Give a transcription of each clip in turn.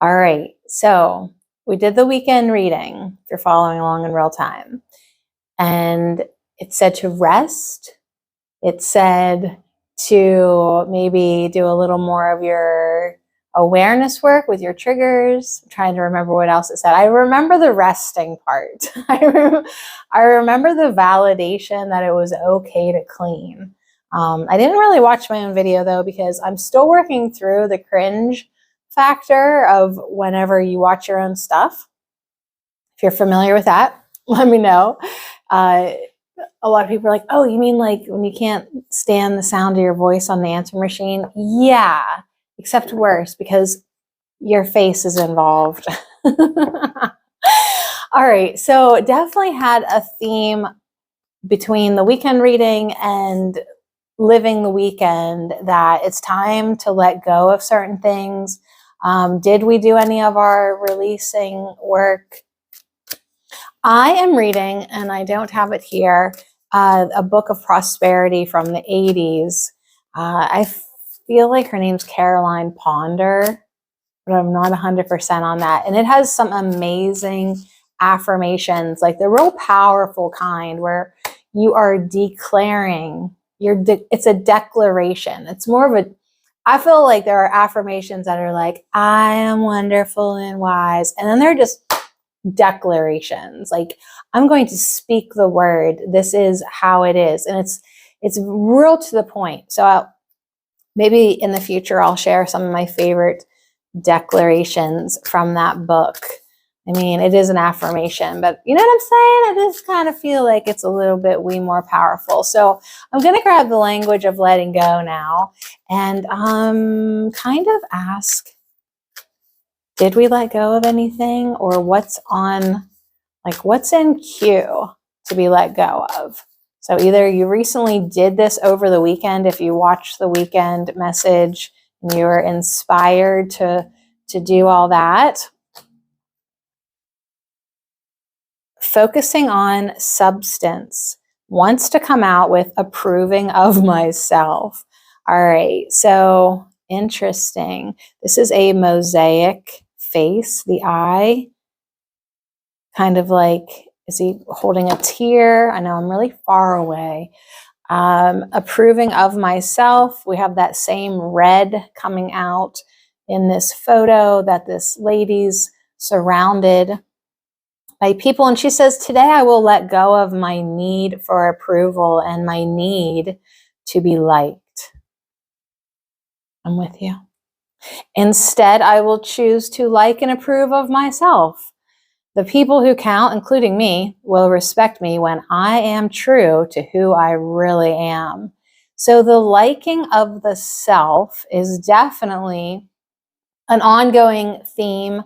All right, so we did the weekend reading, if you're following along in real time. And it said to rest. It said to maybe do a little more of your awareness work with your triggers. I'm trying to remember what else it said. I remember the resting part. I remember the validation that it was okay to clean. I didn't really watch my own video though, because I'm still working through the cringe factor of whenever you watch your own stuff. If you're familiar with that, let me know. A lot of people are like, oh, you mean like when you can't stand the sound of your voice on the answer machine? Yeah, except worse because your face is involved. All right, so definitely had a theme between the weekend reading and living the weekend that it's time to let go of certain things. Did we do any of our releasing work? I am reading, and I don't have it here, a book of prosperity from the 80s. I feel like her name's Caroline Ponder, but I'm not 100% on that. And it has some amazing affirmations, like the real powerful kind where you are declaring, it's a declaration. It's more of a, I feel like there are affirmations that are like, I am wonderful and wise. And then they're just declarations, like I'm going to speak the word, this is how it is, and it's real to the point. So maybe in the future I'll share some of my favorite declarations from that book. I mean, it is an affirmation, but you know what I'm saying? I just kind of feel like it's a little bit more powerful. So I'm going to grab the language of letting go now and kind of ask, did we let go of anything, or what's in queue to be let go of? So either you recently did this over the weekend, if you watched the weekend message and you were inspired to do all that. Focusing on substance wants to come out with approving of myself. All right, so interesting. This is a mosaic face, the eye, kind of like, is he holding a tear? I know I'm really far away. Approving of myself. We have that same red coming out in this photo that this lady's surrounded by people. And she says, today I will let go of my need for approval and my need to be liked. I'm with you. Instead, I will choose to like and approve of myself. The people who count, including me, will respect me when I am true to who I really am. So the liking of the self is definitely an ongoing theme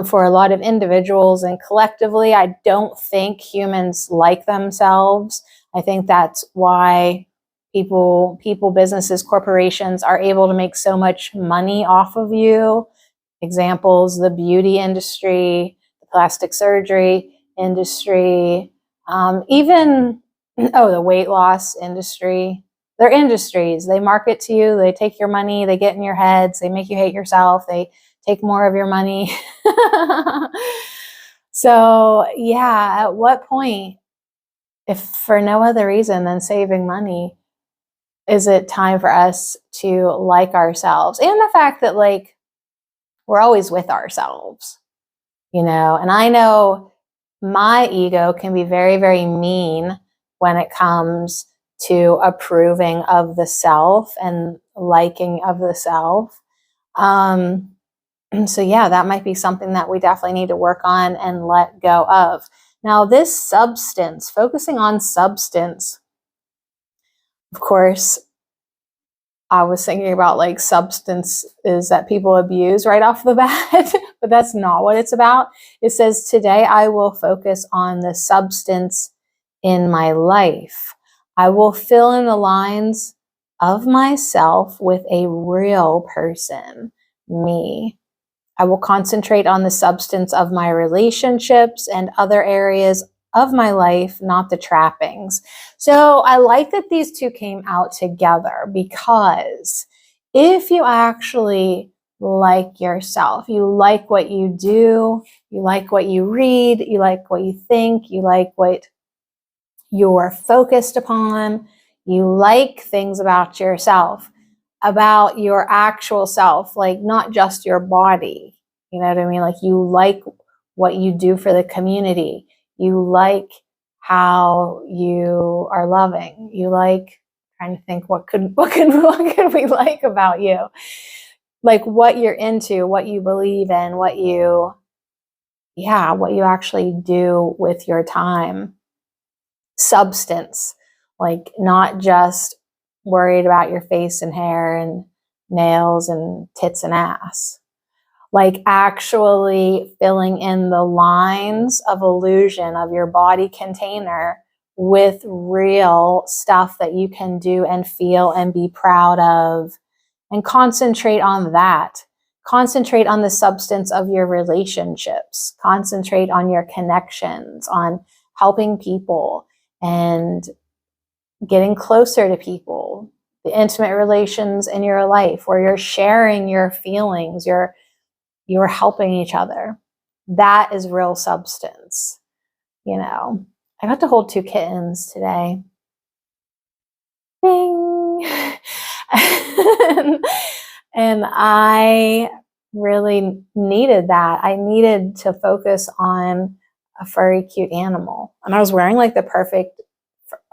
for a lot of individuals, and collectively, I don't think humans like themselves. I think that's why people, businesses, corporations are able to make so much money off of you. Examples, the beauty industry, plastic surgery industry, even, the weight loss industry. They're industries. They market to you. They take your money. They get in your heads. They make you hate yourself. They take more of your money. So yeah, at what point, if for no other reason than saving money, is it time for us to like ourselves? And the fact that like we're always with ourselves. And I know my ego can be very, very mean when it comes to approving of the self and liking of the self. So yeah, that might be something that we definitely need to work on and let go of. Now, this substance, focusing on substance, of course, I was thinking about like substances that people abuse right off the bat, but that's not what it's about. It says, today I will focus on the substance in my life. I will fill in the lines of myself with a real person, me. I will concentrate on the substance of my relationships and other areas of my life, not the trappings. So I like that these two came out together, because if you actually like yourself. You like what you do. You like what you read. You like what you think. You like what you're focused upon. You like things about yourself, about your actual self, like not just your body. You know what I mean? Like you like what you do for the community. You like how you are loving. You like, trying to think what could we like about you? Like what you're into, what you believe in, what you actually do with your time. Substance, like not just worried about your face and hair and nails and tits and ass, like actually filling in the lines of illusion of your body container with real stuff that you can do and feel and be proud of, and concentrate on that. Concentrate on the substance of your relationships. Concentrate on your connections, on helping people and getting closer to people, the intimate relations in your life where you're sharing your feelings, you're helping each other. That is real substance. You know, I got to hold 2 kittens today. Bing. And I really needed that. I needed to focus on a furry, cute animal. And I was wearing like the perfect,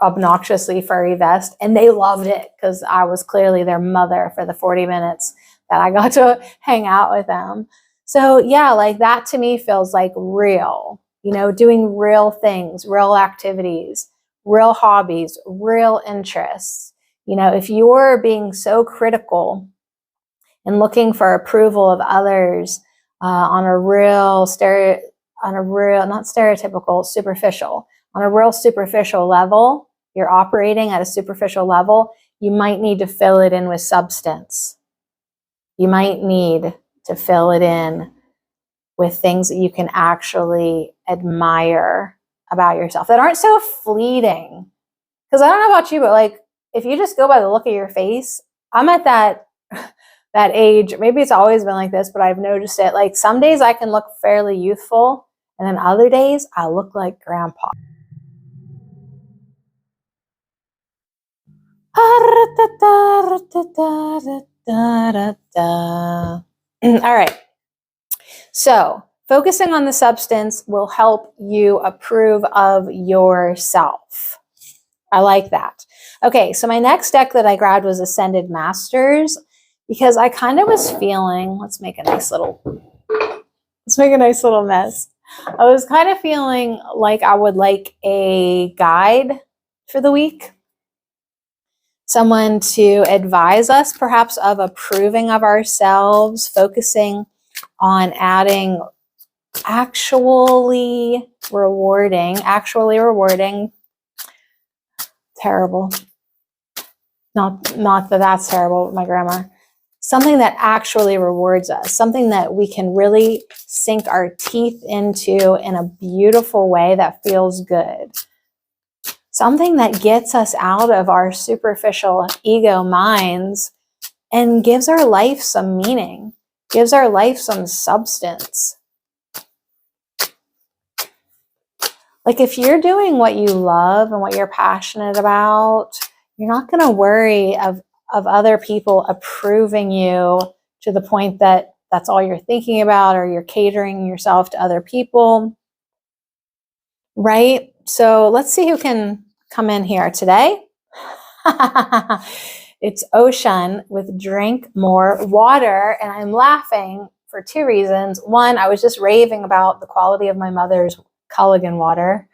obnoxiously furry vest, and they loved it because I was clearly their mother for the 40 minutes that I got to hang out with them. So yeah, like that to me feels like real, you know, doing real things, real activities, real hobbies, real interests. You know, if you're being so critical and looking for approval of others on a real not stereotypical, superficial, on a real superficial level, you're operating at a superficial level, you might need to fill it in with substance. You might need to fill it in with things that you can actually admire about yourself that aren't so fleeting. Because I don't know about you, but like if you just go by the look of your face, I'm at that age, maybe it's always been like this, but I've noticed it. Like some days I can look fairly youthful, and then other days I look like grandpa. All right. So focusing on the substance will help you approve of yourself. I like that. Okay, so my next deck that I grabbed was Ascended Masters because I kind of was feeling, let's make a nice little mess. I was kind of feeling like I would like a guide for the week. Someone to advise us perhaps of approving of ourselves, focusing on adding actually rewarding, terrible. Not that that's terrible, my grammar. Something that actually rewards us, something that we can really sink our teeth into in a beautiful way that feels good. Something that gets us out of our superficial ego minds and gives our life some meaning, gives our life some substance. Like if you're doing what you love and what you're passionate about, you're not going to worry of other people approving you to the point that that's all you're thinking about, or you're catering yourself to other people, right? So let's see who can come in here today. It's Ocean with Drink More Water, and I'm laughing for 2 reasons. One, I was just raving about the quality of my mother's Culligan water.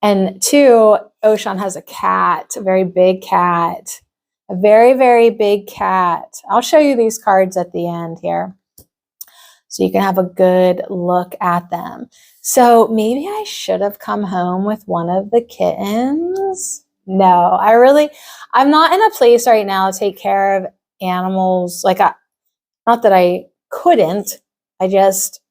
And 2, Ocean has a cat, a very big cat, a very, very big cat. I'll show you these cards at the end here so you can have a good look at them. So maybe I should have come home with one of the kittens. No, I'm not in a place right now to take care of animals. Like, not that I couldn't, I just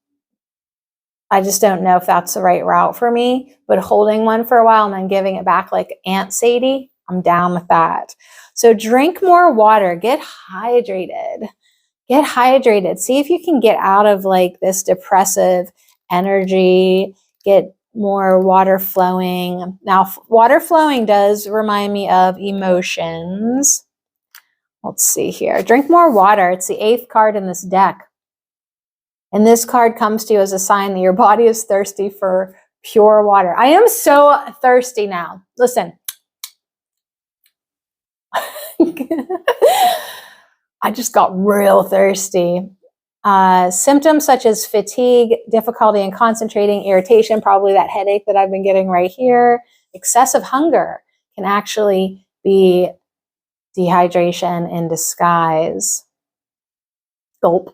don't know if that's the right route for me. But holding one for a while and then giving it back like Aunt Sadie, I'm down with that. So drink more water, get hydrated. Get hydrated. See if you can get out of like this depressive energy, get more water flowing. Now, water flowing does remind me of emotions. Let's see here. Drink more water. It's the 8th card in this deck. And this card comes to you as a sign that your body is thirsty for pure water. I am so thirsty now. Listen. I just got real thirsty. Symptoms such as fatigue, difficulty in concentrating, irritation, probably that headache that I've been getting right here, excessive hunger can actually be dehydration in disguise. Gulp.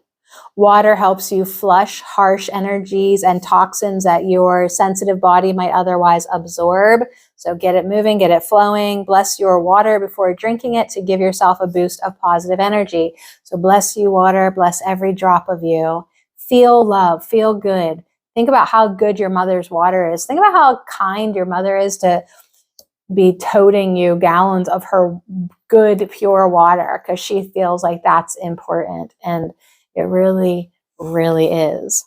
Water helps you flush harsh energies and toxins that your sensitive body might otherwise absorb. So get it moving, get it flowing. Bless your water before drinking it to give yourself a boost of positive energy. So bless you, water. Bless every drop of you. Feel love. Feel good. Think about how good your mother's water is. Think about how kind your mother is to be toting you gallons of her good, pure water because she feels like that's important. And it really, really is.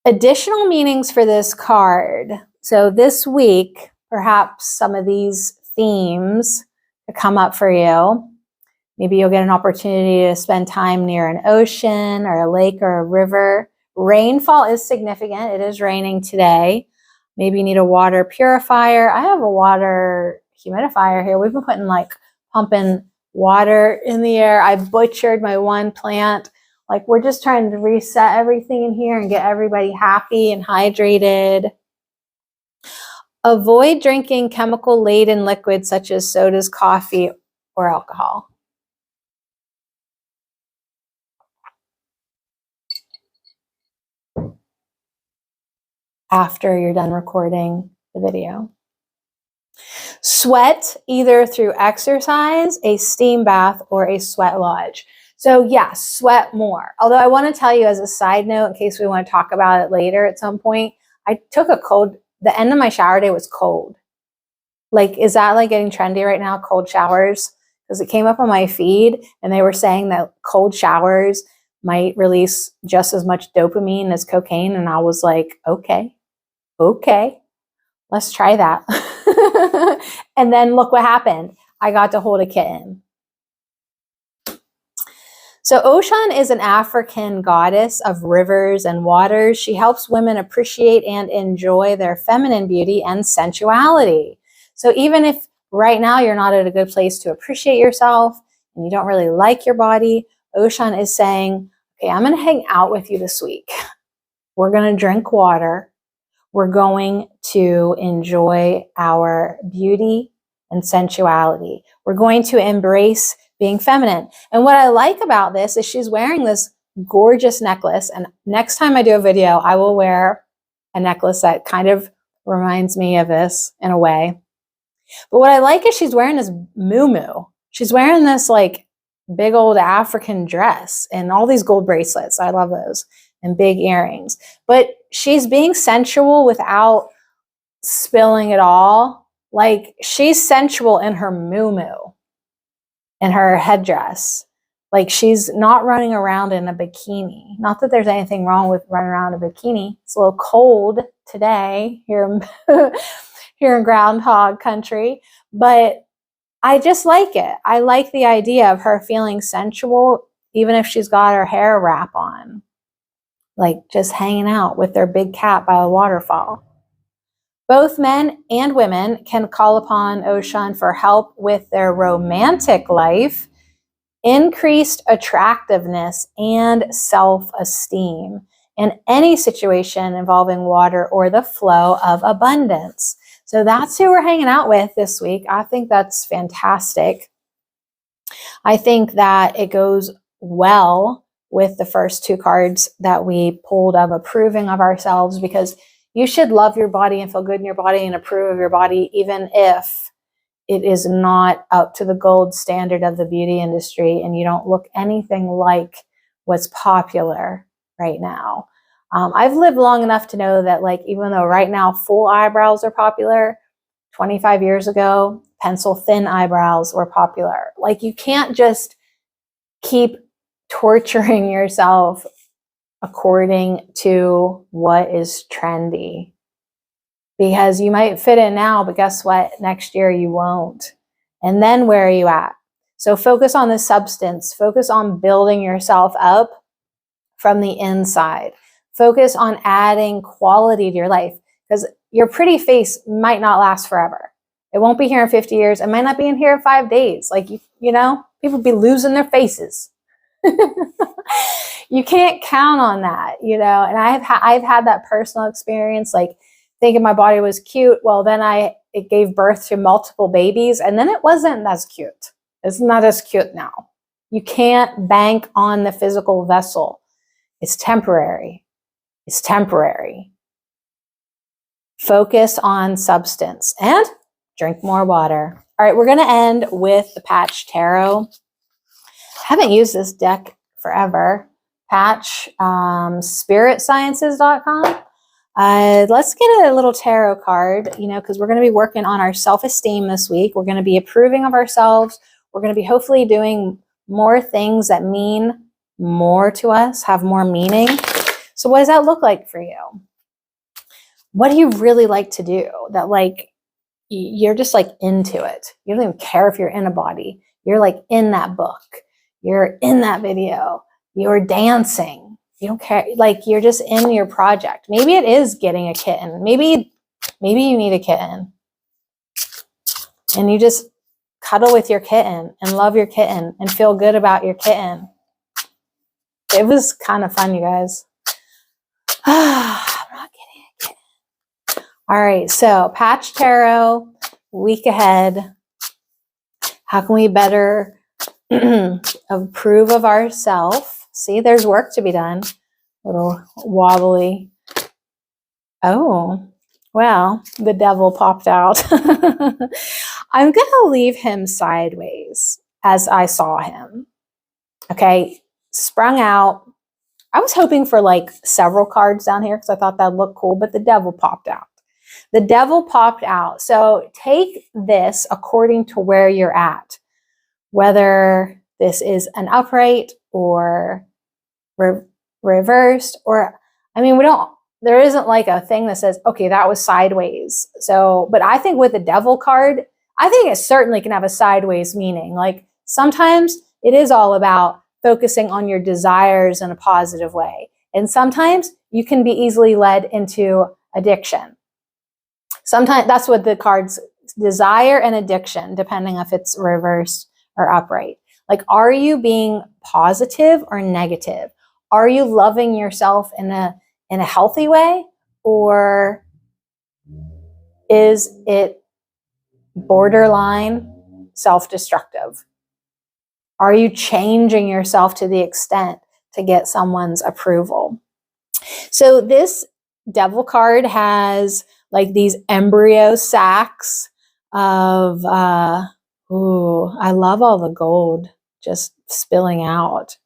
Additional meanings for this card. So this week, perhaps some of these themes come up for you. Maybe you'll get an opportunity to spend time near an ocean or a lake or a river. Rainfall is significant. It is raining today. Maybe you need a water purifier. I have a water humidifier here. We've been pumping water in the air. I butchered my one plant. Like, we're just trying to reset everything in here and get everybody happy and hydrated. Avoid drinking chemical-laden liquids such as sodas, coffee, or alcohol. After you're done recording the video. Sweat either through exercise, a steam bath, or a sweat lodge. So yes, sweat more. Although I want to tell you as a side note, in case we want to talk about it later at some point, I took the end of my shower day was cold. Like, is that like getting trendy right now, cold showers? Because it came up on my feed and they were saying that cold showers might release just as much dopamine as cocaine. And I was like, okay, let's try that. And then look what happened. I got to hold a kitten. So Oshun is an African goddess of rivers and waters. She helps women appreciate and enjoy their feminine beauty and sensuality. So even if right now you're not at a good place to appreciate yourself and you don't really like your body, Oshun is saying, okay, I'm going to hang out with you this week. We're going to drink water. We're going to enjoy our beauty and sensuality. We're going to embrace being feminine. And what I like about this is she's wearing this gorgeous necklace. And next time I do a video, I will wear a necklace that kind of reminds me of this in a way. But what I like is she's wearing this muumuu. She's wearing this like big old African dress and all these gold bracelets. I love those. And big earrings. But she's being sensual without spilling it all. Like, she's sensual in her muumuu and her headdress. Like, she's not running around in a bikini. Not that there's anything wrong with running around in a bikini. It's a little cold today here in Groundhog Country. But I just like it. I like the idea of her feeling sensual, even if she's got her hair wrap on. Like, just hanging out with their big cat by a waterfall. Both men and women can call upon Oshun for help with their romantic life, increased attractiveness, and self-esteem in any situation involving water or the flow of abundance. So that's who we're hanging out with this week. I think that's fantastic. I think that it goes well with the first two cards that we pulled of approving of ourselves, because you should love your body and feel good in your body and approve of your body, even if it is not up to the gold standard of the beauty industry and you don't look anything like what's popular right now. I've lived long enough to know that, like, even though right now full eyebrows are popular, 25 years ago, pencil thin eyebrows were popular. Like, you can't just keep torturing yourself according to what is trendy. Because you might fit in now, but guess what? Next year you won't. And then where are you at? So focus on the substance. Focus on building yourself up from the inside. Focus on adding quality to your life, because your pretty face might not last forever. It won't be here in 50 years. It might not be in here in 5 days. Like, you know, people be losing their faces. You can't count on that, you know. And I've had that personal experience, like thinking my body was cute. Well, then it gave birth to multiple babies, and then it wasn't as cute. It's not as cute now. You can't bank on the physical vessel. It's temporary. It's temporary. Focus on substance and drink more water. All right, we're going to end with the Patch Tarot. I haven't used this deck forever. Patch, spiritsciences.com. Let's get a little tarot card, you know, because we're going to be working on our self-esteem this week. We're going to be approving of ourselves. We're going to be hopefully doing more things that mean more to us, have more meaning. So what does that look like for you? What do you really like to do that, like, you're just like into it? You don't even care if you're in a body. You're like in that book. You're in that video. You're dancing. You don't care. Like, you're just in your project. Maybe it is getting a kitten. Maybe you need a kitten. And you just cuddle with your kitten and love your kitten and feel good about your kitten. It was kind of fun, you guys. I'm not getting a kitten. All right, so Patch Tarot, week ahead. How can we better approve of ourselves? See, there's work to be done. A little wobbly. Oh, well, the devil popped out. I'm going to leave him sideways as I saw him. Okay, sprung out. I was hoping for like several cards down here because I thought that'd look cool, but the devil popped out. The devil popped out. So take this according to where you're at, whether this is an upright or reversed, or, I mean, there isn't like a thing that says, okay, that was sideways. So, but I think with the devil card, I think it certainly can have a sideways meaning. Like, sometimes it is all about focusing on your desires in a positive way. And sometimes you can be easily led into addiction. Sometimes that's what the cards, desire and addiction, depending if it's reversed or upright. Like, are you being positive or negative? Are you loving yourself in a healthy way, or is it borderline self-destructive? Are you changing yourself to the extent to get someone's approval? So this devil card has like these embryo sacs of, ooh, I love all the gold just spilling out.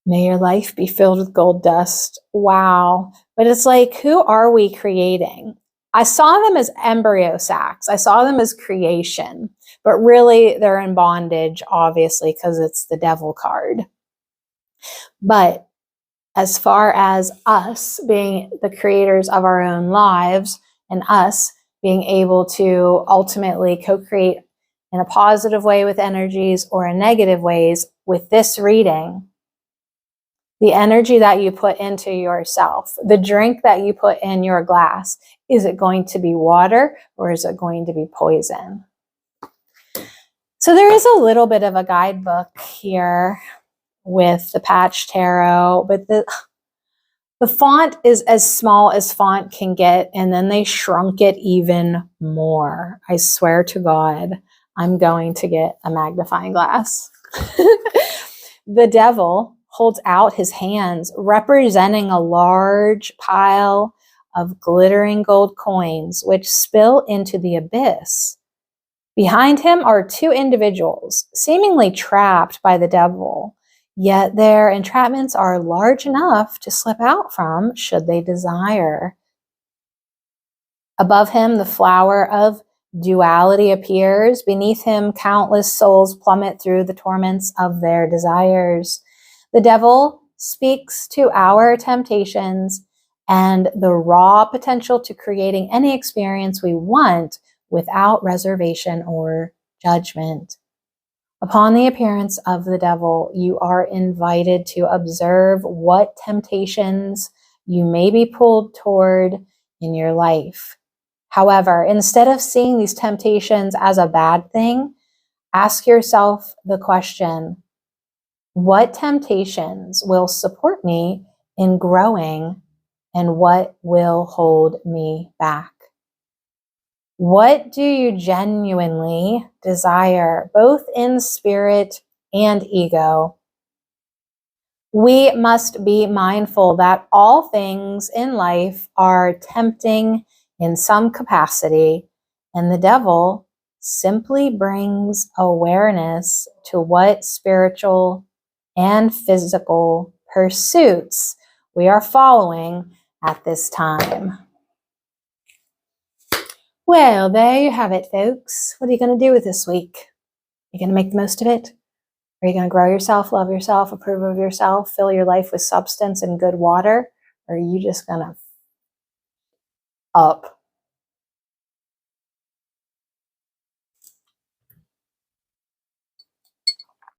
May your life be filled with gold dust. Wow. But it's like, who are we creating? I saw them as embryo sacs. I saw them as creation, but really they're in bondage, obviously, because it's the devil card. But as far as us being the creators of our own lives and us being able to ultimately co-create in a positive way with energies or in negative ways with this reading, the energy that you put into yourself, the drink that you put in your glass, is it going to be water or is it going to be poison? So there is a little bit of a guidebook here with the Patch Tarot, but the font is as small as font can get, and then they shrunk it even more. I swear to God, I'm going to get a magnifying glass. The devil holds out his hands, representing a large pile of glittering gold coins, which spill into the abyss. Behind him are two individuals, seemingly trapped by the devil, yet their entrapments are large enough to slip out from should they desire. Above him, the flower of Duality appears. Beneath him, countless souls plummet through the torments of their desires. The devil speaks to our temptations and the raw potential to creating any experience we want without reservation or judgment. Upon the appearance of the devil, you are invited to observe what temptations you may be pulled toward in your life. However, instead of seeing these temptations as a bad thing, ask yourself the question, what temptations will support me in growing and what will hold me back? What do you genuinely desire, both in spirit and ego? We must be mindful that all things in life are tempting in some capacity, and the devil simply brings awareness to what spiritual and physical pursuits we are following at this time. Well, there you have it, folks. What are you going to do with this week? Are you going to make the most of it? Are you going to grow yourself, love yourself, approve of yourself, fill your life with substance and good water? Or are you just going to up?